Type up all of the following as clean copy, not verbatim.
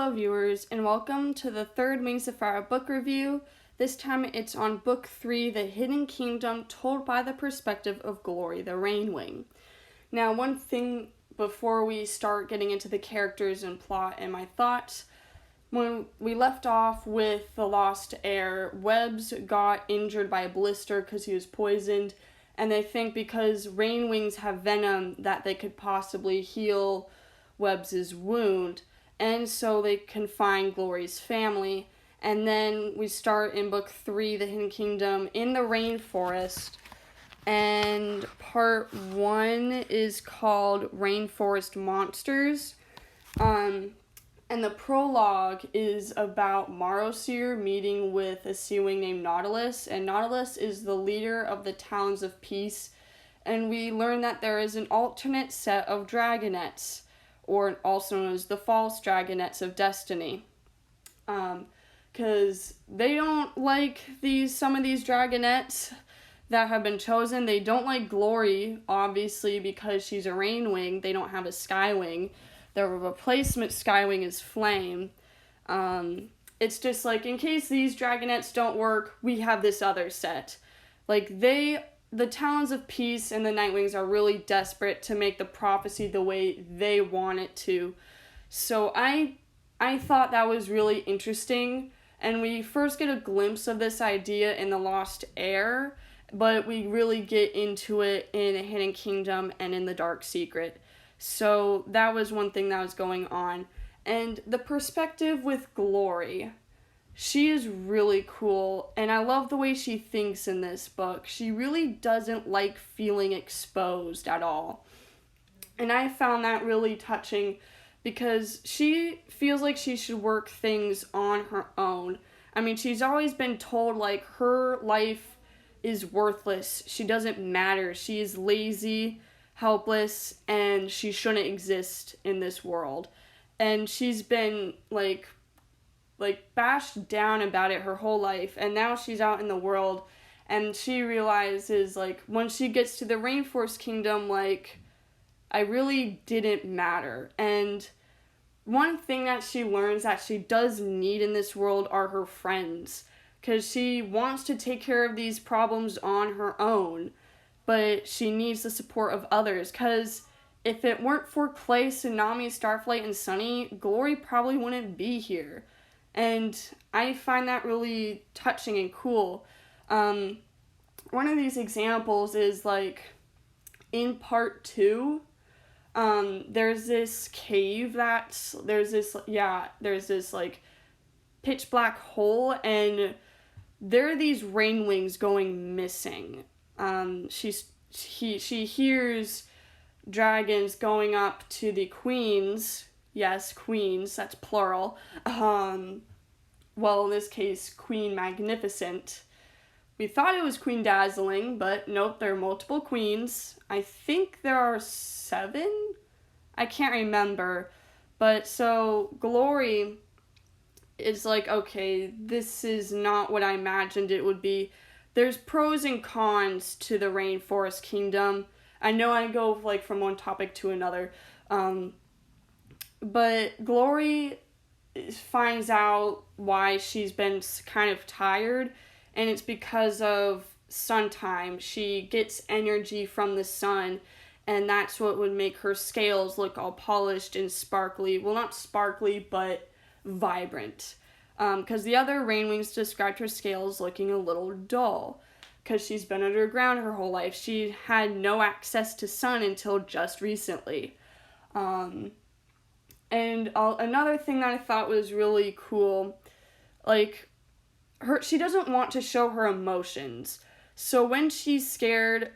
Hello viewers, and welcome to the third Wings of Fire book review. This time it's on book 3, The Hidden Kingdom, told by the perspective of Glory, the Rainwing. Now, one thing before we start getting into the characters and plot and my thoughts, when we left off with the lost heir, Webbs got injured by a blister because he was poisoned, and they think because Rainwings have venom that they could possibly heal Webbs' wound. And so they can find Glory's family. And then we start in book 3, The Hidden Kingdom, in the rainforest. And part 1 is called Rainforest Monsters. And the prologue is about Marosir meeting with a Sandwing named Nautilus. And Nautilus is the leader of the Talons of Peace. And we learn that there is an alternate set of Dragonets, or also known as the false Dragonets of Destiny. Because they don't like some of these Dragonets that have been chosen. They don't like Glory, obviously, because she's a Rainwing. They don't have a Skywing. Their replacement Skywing is Flame. It's just like, in case these Dragonets don't work, we have this other set. The Talons of Peace and the Nightwings are really desperate to make the prophecy the way they want it to. So I thought that was really interesting. And we first get a glimpse of this idea in The Lost Heir, but we really get into it in A Hidden Kingdom and in The Dark Secret. So that was one thing that was going on. And the perspective with Glory, she is really cool, and I love the way she thinks in this book. She really doesn't like feeling exposed at all. And I found that really touching because she feels like she should work things on her own. I mean, she's always been told, like, her life is worthless. She doesn't matter. She is lazy, helpless, and she shouldn't exist in this world. And she's been, like bashed down about it her whole life, and now she's out in the world, and she realizes, when she gets to the Rainforest Kingdom, I really didn't matter. And one thing that she learns that she does need in this world are her friends, because she wants to take care of these problems on her own, but she needs the support of others, because if it weren't for Clay, Tsunami, Starflight, and Sunny, Glory probably wouldn't be here. And I find that really touching and cool. One of these examples is, in part 2, there's this cave there's this pitch black hole, and there are these Rainwings going missing. She hears dragons going up to the queens. Yes, queens, that's plural. In this case, Queen Magnificent. We thought it was Queen Dazzling, but nope, there are multiple queens. I think there are 7? I can't remember. But so, Glory is okay, this is not what I imagined it would be. There's pros and cons to the Rainforest Kingdom. I know I go, from one topic to another. But Glory finds out why she's been kind of tired, and it's because of sun time. She gets energy from the sun, and that's what would make her scales look all polished and sparkly. Well, not sparkly, but vibrant. Because the other Rainwings described her scales looking a little dull, because she's been underground her whole life. She had no access to sun until just recently. And another thing that I thought was really cool, she doesn't want to show her emotions. So when she's scared,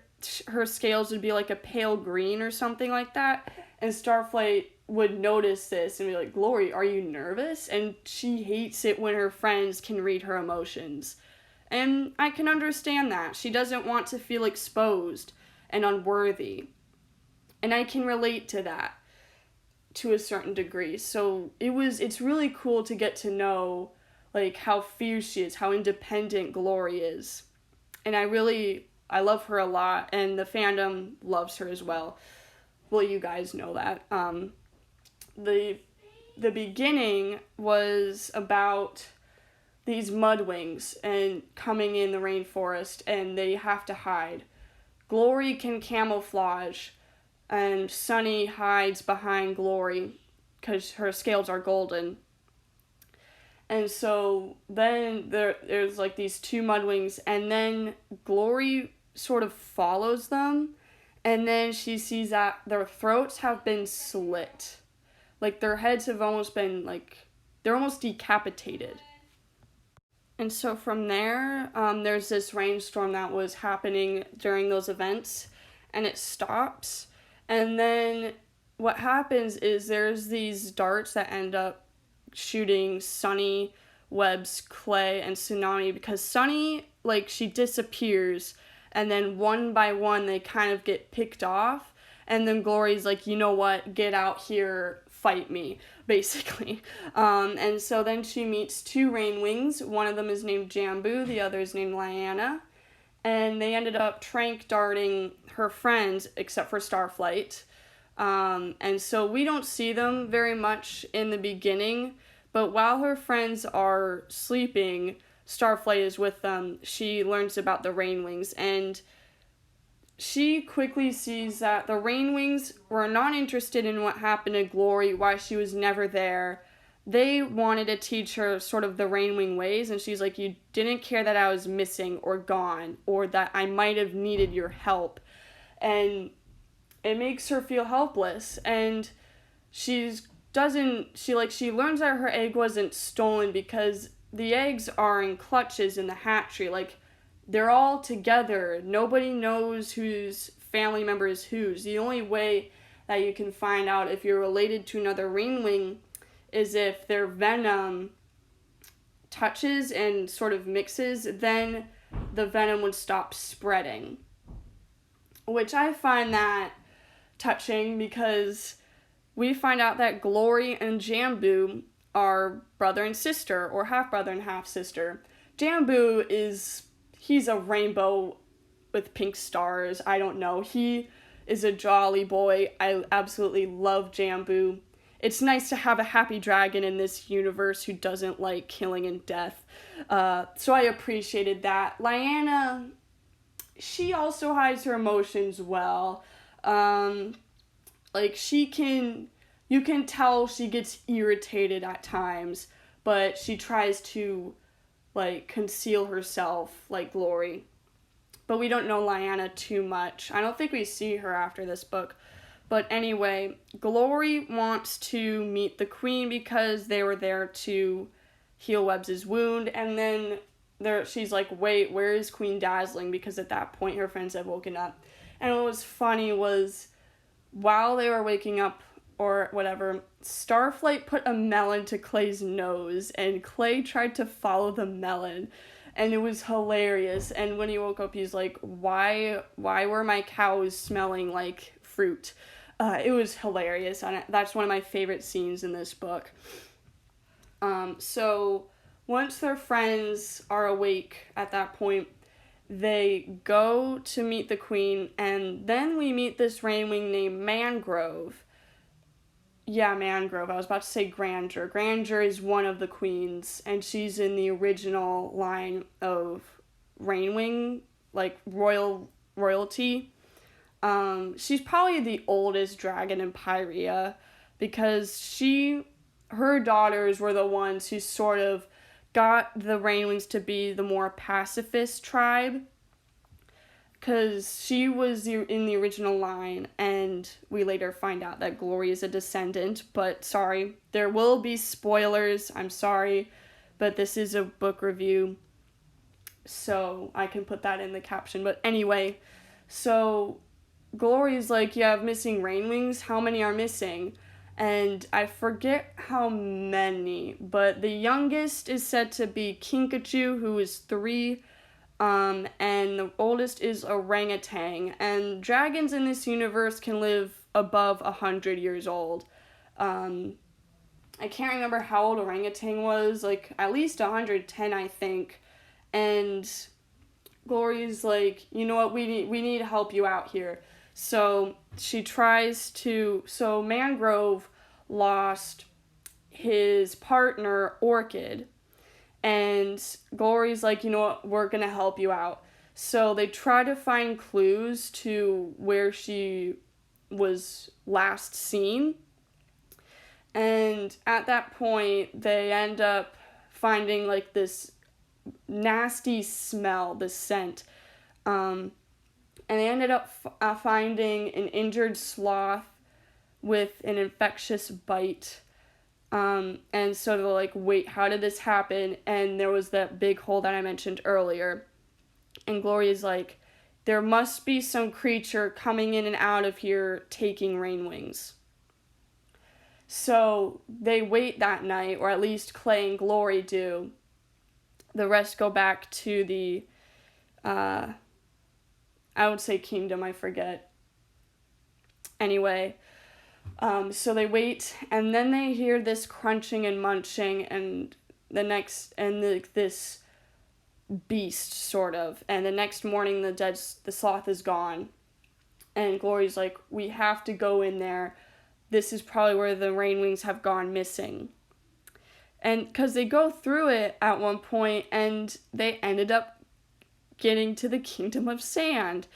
her scales would be a pale green or something like that. And Starflight would notice this and be like, Glory, are you nervous? And she hates it when her friends can read her emotions. And I can understand that. She doesn't want to feel exposed and unworthy. And I can relate to that to a certain degree. So it's really cool to get to know how fierce she is, how independent Glory is. And I love her a lot, and the fandom loves her as well. Well, you guys know that. the beginning was about these mudwings and coming in the rainforest, and they have to hide. Glory can camouflage, and Sunny hides behind Glory because her scales are golden. And so then there's like these two mudwings, and then Glory sort of follows them, and then she sees that their throats have been slit. Like, their heads have almost been, like, they're almost decapitated. And so from there, there's this rainstorm that was happening during those events, and it stops. And then what happens is there's these darts that end up shooting Sunny, Webs, Clay, and Tsunami, because Sunny, like, she disappears, and then one by one they kind of get picked off, and then Glory's like, you know what, get out here, fight me, basically. And so then she meets two Rainwings. One of them is named Jambu, the other is named Lyanna. And they ended up trank darting her friends, except for Starflight. And so we don't see them very much in the beginning, but while her friends are sleeping, Starflight is with them. She learns about the Rainwings, and she quickly sees that the Rainwings were not interested in what happened to Glory, why she was never there. They wanted to teach her sort of the Rainwing ways, and she's like, you didn't care that I was missing or gone, or that I might have needed your help. And it makes her feel helpless, and she learns that her egg wasn't stolen because the eggs are in clutches in the hatchery. Like, they're all together. Nobody knows whose family member is whose. The only way that you can find out if you're related to another Rainwing is if their venom touches and sort of mixes, then the venom would stop spreading. Which I find that touching, because we find out that Glory and Jambu are brother and sister, or half brother and half sister. Jambu he's a rainbow with pink stars. I don't know. He is a jolly boy. I absolutely love Jambu. It's nice to have a happy dragon in this universe who doesn't like killing and death. So I appreciated that. Lyanna, she also hides her emotions well. You can tell she gets irritated at times, but she tries to, like, conceal herself like Glory. But we don't know Lyanna too much. I don't think we see her after this book. But anyway, Glory wants to meet the Queen because they were there to heal Webs' wound. And then she's like, wait, where is Queen Dazzling? Because at that point her friends had woken up. And what was funny was, while they were waking up or whatever, Starflight put a melon to Clay's nose, and Clay tried to follow the melon, and it was hilarious. And when he woke up, he's like, why were my cows smelling like fruit? It was hilarious, and that's one of my favorite scenes in this book. So once their friends are awake at that point, they go to meet the Queen, and then we meet this Rainwing named Mangrove. Yeah, Mangrove. I was about to say Grandeur. Grandeur is one of the queens, and she's in the original line of Rainwing, like royalty. She's probably the oldest dragon in Pyrea, because her daughters were the ones who sort of got the Rainwings to be the more pacifist tribe, because she was in the original line, and we later find out that Glory is a descendant. But sorry, there will be spoilers. I'm sorry, but this is a book review, so I can put that in the caption. But anyway, so Glory's like, you have missing Rainwings? How many are missing? And I forget how many, but the youngest is said to be Kinkachu, who is 3, and the oldest is orangutan. And dragons in this universe can live above 100 years old. I can't remember how old orangutan was, like at least 110, I think. And Glory's like, you know what, we need to help you out here. So she tries to, so Mangrove lost his partner, Orchid. And Glory's like, you know what, we're going to help you out. So they try to find clues to where she was last seen. And at that point, they end up finding like this nasty smell, this scent. And they ended up finding an injured sloth with an infectious bite. And so they're like, wait, how did this happen? And there was that big hole that I mentioned earlier. And Gloria's like, there must be some creature coming in and out of here taking Rainwings. So they wait that night, or at least Clay and Glory do. The rest go back to the, I would say kingdom, I forget. Anyway, so they wait, and then they hear this crunching and munching, and this beast, sort of. And the next morning, the sloth is gone. And Glory's like, we have to go in there. This is probably where the Rainwings have gone missing. And because they go through it at one point, and they ended up getting to the Kingdom of Sand.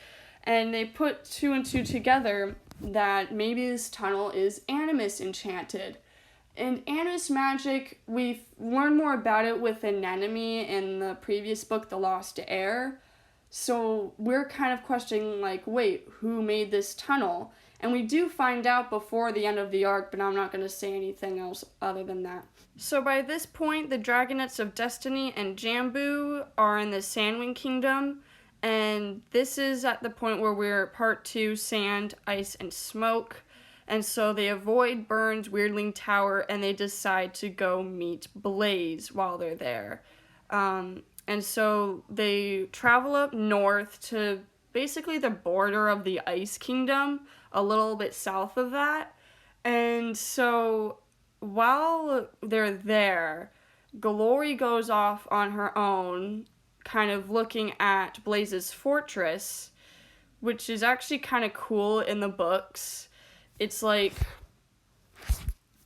And they put 2 and 2 together that maybe this tunnel is Animus enchanted. And Animus magic, we've learned more about it with Anemone in the previous book, The Lost Heir. So we're kind of questioning, like, wait, who made this tunnel? And we do find out before the end of the arc, but I'm not going to say anything else other than that. So by this point, the Dragonets of Destiny and Jambu are in the Sandwing Kingdom. And this is at the point where we're part 2, Sand, Ice, and Smoke. And so they avoid Burn's Weirdling Tower, and they decide to go meet Blaze while they're there. And so they travel up north to basically the border of the Ice Kingdom, a little bit south of that. And so while they're there, Glory goes off on her own, kind of looking at Blaze's fortress, which is actually kind of cool in the books. It's like,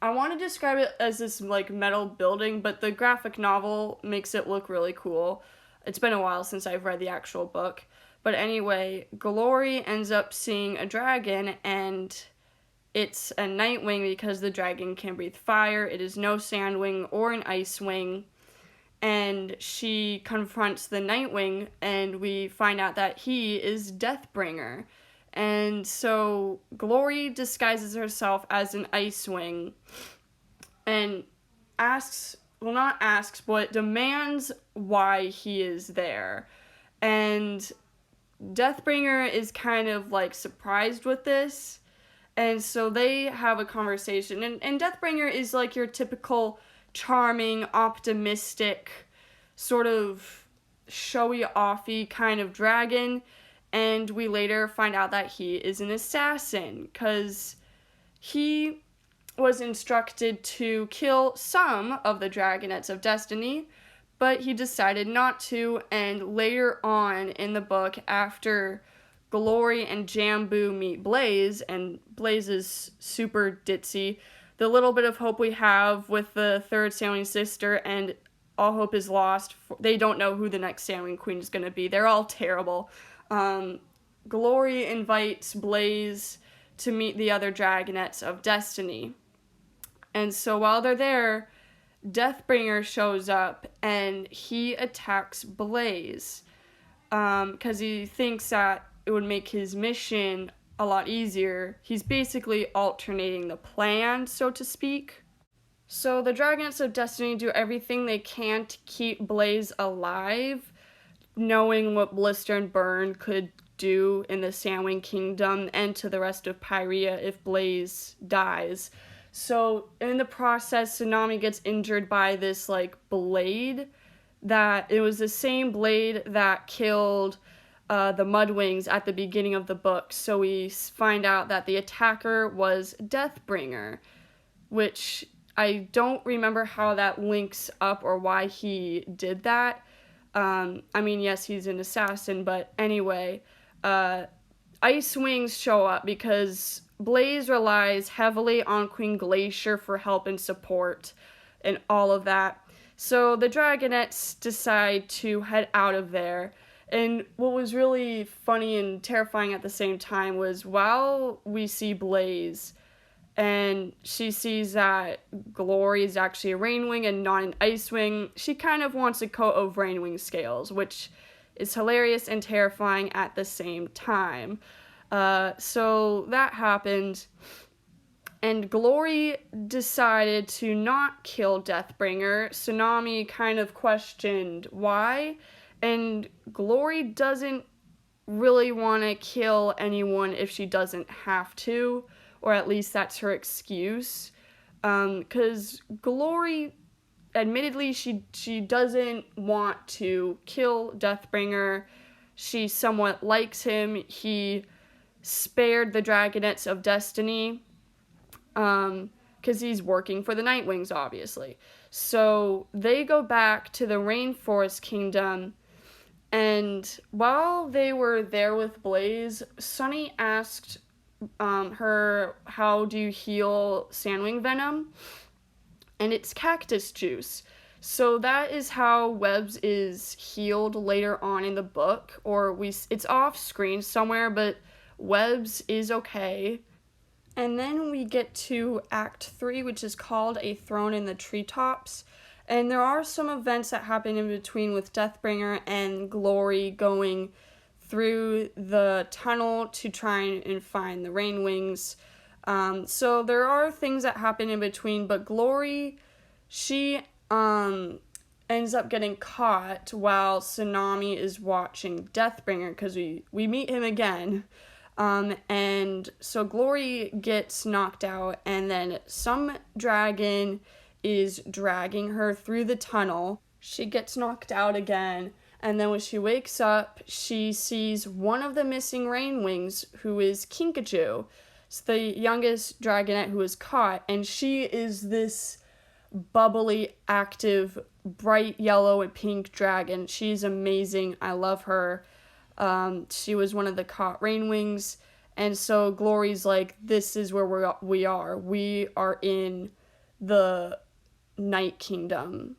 I want to describe it as this like metal building, but the graphic novel makes it look really cool. It's been a while since I've read the actual book. But anyway, Glory ends up seeing a dragon, and it's a Nightwing because the dragon can breathe fire. It is no Sandwing or an Icewing. And she confronts the Nightwing, and we find out that he is Deathbringer. And so Glory disguises herself as an Icewing and demands why he is there. And Deathbringer is kind of like surprised with this. And so they have a conversation. And Deathbringer is like your typical charming, optimistic, sort of showy-offy kind of dragon. And we later find out that he is an assassin, because he was instructed to kill some of the Dragonets of Destiny, but he decided not to, and later on in the book, after Glory and Jambu meet Blaze, and Blaze is super ditzy, the little bit of hope we have with the third Sandwing sister, and all hope is lost. They don't know who the next Sandwing queen is going to be. They're all terrible. Glory invites Blaze to meet the other Dragonets of Destiny. And so while they're there, Deathbringer shows up, and he attacks Blaze, because he thinks that it would make his mission a lot easier. He's basically alternating the plan, so to speak. So the Dragonets of Destiny do everything they can to keep Blaze alive, knowing what Blister and Burn could do in the Sandwing Kingdom and to the rest of Pyrea if Blaze dies. So in the process, Tsunami gets injured by this like blade that it was the same blade that killed the Mudwings at the beginning of the book. So we find out that the attacker was Deathbringer, which I don't remember how that links up or why he did that. I mean, yes, he's an assassin, but anyway, Ice Wings show up because Blaze relies heavily on Queen Glacier for help and support and all of that. So the Dragonets decide to head out of there. And what was really funny and terrifying at the same time was while we see Blaze and she sees that Glory is actually a Rainwing and not an Icewing, she kind of wants a coat of Rainwing scales, which is hilarious and terrifying at the same time. So that happened, and Glory decided to not kill Deathbringer. Tsunami kind of questioned why, and Glory doesn't really want to kill anyone if she doesn't have to, or at least that's her excuse. Because Glory, admittedly, she doesn't want to kill Deathbringer. She somewhat likes him. He spared the Dragonets of Destiny, because he's working for the Nightwings, obviously. So they go back to the Rainforest Kingdom, and while they were there with Blaze, Sunny asked her, how do you heal Sandwing venom? And it's cactus juice. So that is how Webs is healed later on in the book, or it's off screen somewhere, but Webs is okay. And then we get to Act 3, which is called A Throne in the Treetops. And there are some events that happen in between with Deathbringer and Glory going through the tunnel to try and find the Rainwings. So there are things that happen in between, but Glory, she ends up getting caught while Tsunami is watching Deathbringer, because we meet him again. And so Glory gets knocked out, and then some dragon is dragging her through the tunnel. She gets knocked out again, and then when she wakes up, she sees one of the missing Rainwings, who is Kinkachu. It's the youngest Dragonet who was caught, and she is this bubbly, active, bright yellow and pink dragon. She's amazing. I love her. She was one of the caught Rainwings, and so Glory's like, this is where we are. We are in the Night Kingdom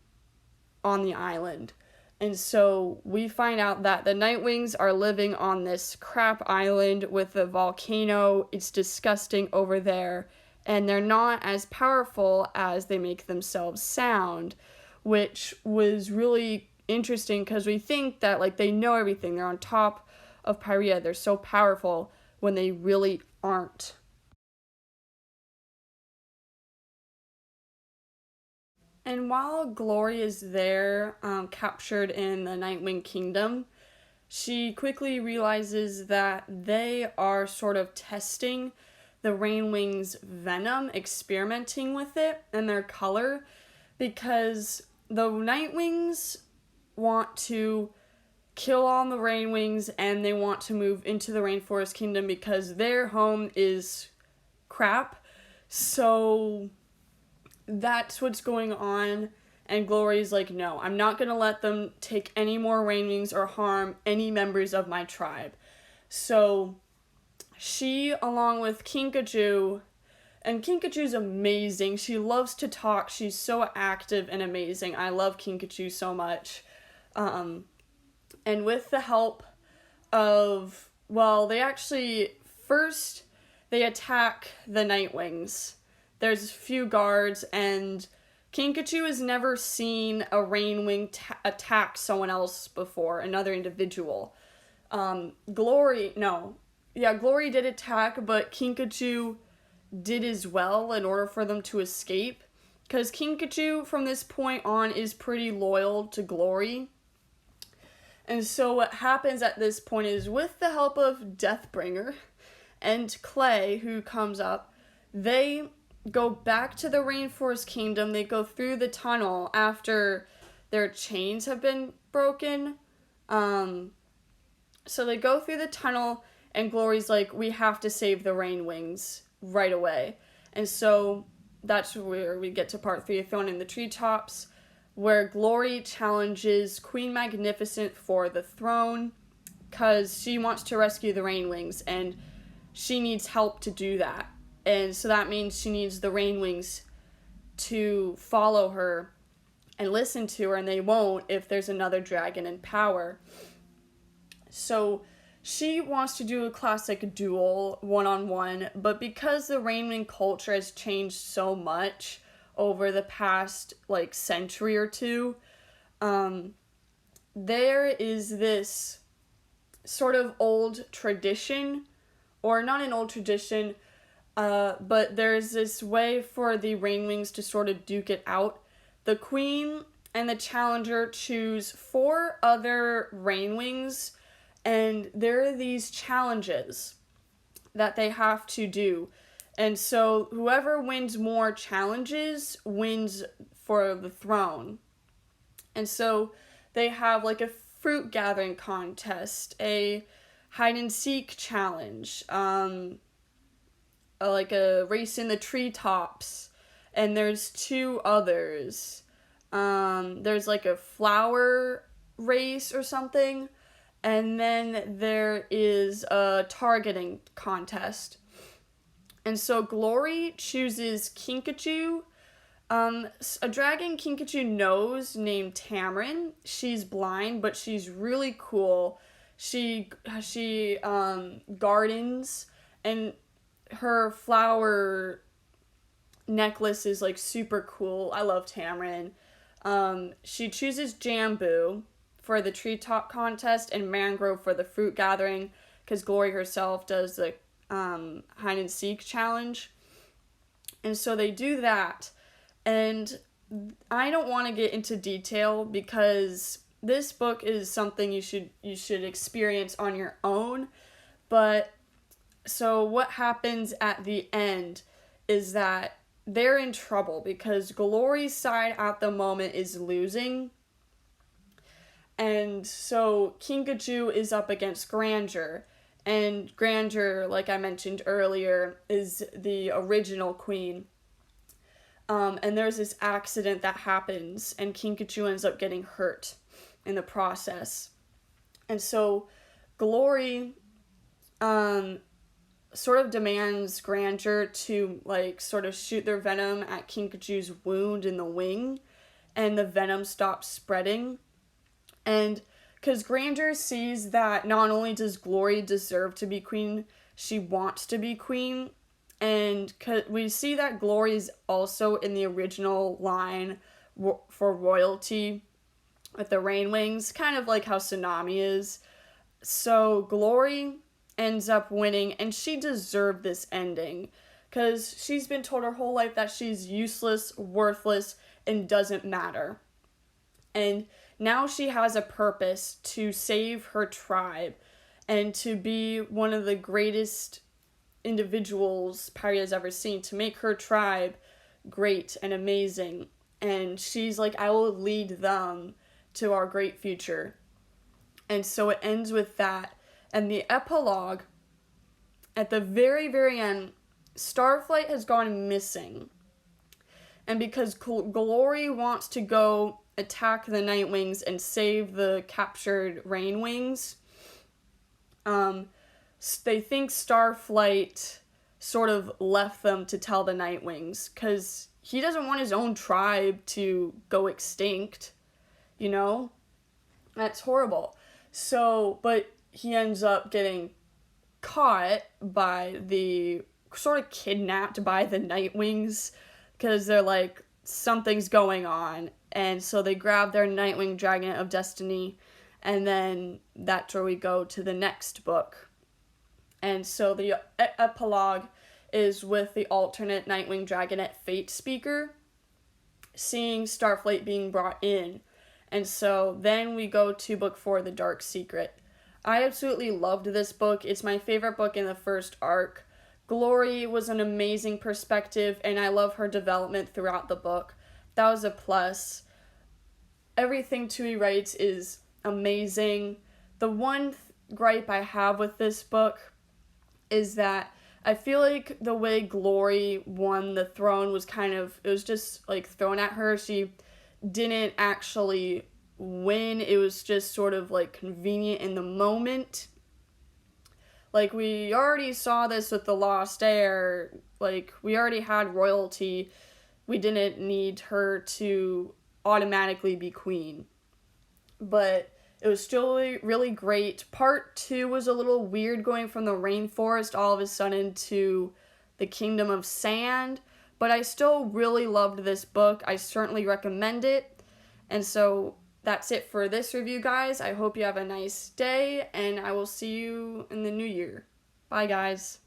on the island. And so we find out that the Nightwings are living on this crap island with a volcano. It's disgusting over there, and they're not as powerful as they make themselves sound, which was really interesting because we think that like they know everything. They're on top of Pyrea. They're so powerful when they really aren't. And while Glory is there, captured in the Nightwing Kingdom, she quickly realizes that they are sort of testing the Rainwing's venom, experimenting with it and their color, because the Nightwings want to kill all the Rainwings and they want to move into the Rainforest Kingdom because their home is crap. So that's what's going on, and Glory's like, no, I'm not going to let them take any more Rainwings or harm any members of my tribe. So she, along with Kinkachu, and Kinkachu's amazing. She loves to talk. She's so active and amazing. I love Kinkachu so much. And with the help of, well, they actually, first, they attack the Nightwings. There's a few guards, and Kinkachu has never seen a Rainwing attack someone else before, another individual. Glory did attack, but Kinkachu did as well in order for them to escape, because Kinkachu from this point on is pretty loyal to Glory. And so what happens at this point is, with the help of Deathbringer and Clay, who comes up, they go back to the Rainforest Kingdom. They go through the tunnel after their chains have been broken. So they go through the tunnel, and Glory's like, we have to save the Rainwings right away. And so that's where we get to part 3 of Throne in the Treetops, where Glory challenges Queen Magnificent for the throne, because she wants to rescue the Rainwings, and she needs help to do that. And so that means she needs the Rainwings to follow her and listen to her, and they won't if there's another dragon in power. So she wants to do a classic duel, one-on-one, but because the Rainwing culture has changed so much over the past, century or two, there is this sort of old tradition, or not an old tradition, but there's this way for the Rainwings to sort of duke it out. The queen and the challenger choose 4 other Rainwings, and there are these challenges that they have to do. And so whoever wins more challenges wins for the throne. And so they have a fruit gathering contest, a hide and seek challenge, a race in the treetops, and there's 2 others. There's a flower race or something, and then there is a targeting contest. And so Glory chooses Kinkachu, a dragon Kinkachu knows named Tamarin. She's blind, but she's really cool. She gardens, and her flower necklace is super cool. I love Tamarin. She chooses Jambu for the treetop contest and Mangrove for the fruit gathering, because Glory herself does the hide and seek challenge. And so they do that, and I don't want to get into detail because this book is something you should experience on your own. But so what happens at the end is that they're in trouble because Glory's side at the moment is losing. And so Kinkachu is up against Grandeur. And Grandeur, like I mentioned earlier, is the original queen. And there's this accident that happens, and Kinkachu ends up getting hurt in the process. And so Glory sort of demands Grandeur to sort of shoot their venom at Kinkachu's wound in the wing, and the venom stops spreading. And because Grandeur sees that not only does Glory deserve to be queen, she wants to be queen. And we see that Glory is also in the original line for royalty with the Rainwings, kind of like how Tsunami is. So Glory ends up winning, and she deserved this ending because she's been told her whole life that she's useless, worthless, and doesn't matter. And now she has a purpose to save her tribe and to be one of the greatest individuals Perry has ever seen, to make her tribe great and amazing. And she's like, I will lead them to our great future. And so it ends with that. And the epilogue, at the very, very end, Starflight has gone missing. And because Glory wants to go attack the Nightwings and save the captured Rainwings, they think Starflight sort of left them to tell the Nightwings, because he doesn't want his own tribe to go extinct, That's horrible. So, but he ends up getting caught by sort of kidnapped by the Nightwings, because they're like, something's going on. And so they grab their Nightwing Dragonet of Destiny, and then that's where we go to the next book. And so the epilogue is with the alternate Nightwing Dragonet Fate Speaker seeing Starflight being brought in. And so then we go to book 4, The Dark Secret. I absolutely loved this book. It's my favorite book in the first arc. Glory was an amazing perspective, and I love her development throughout the book. That was a plus. Everything Tui writes is amazing. The one gripe I have with this book is that I feel like the way Glory won the throne was it was just thrown at her. She didn't actually win. It was just sort of convenient in the moment. Like, we already saw this with the Lost Heir. Like, we already had royalty. We didn't need her to automatically be queen. But it was still really great. Part 2 was a little weird, going from the rainforest all of a sudden to the Kingdom of Sand. But I still really loved this book. I certainly recommend it. And so that's it for this review, guys. I hope you have a nice day, and I will see you in the new year. Bye, guys.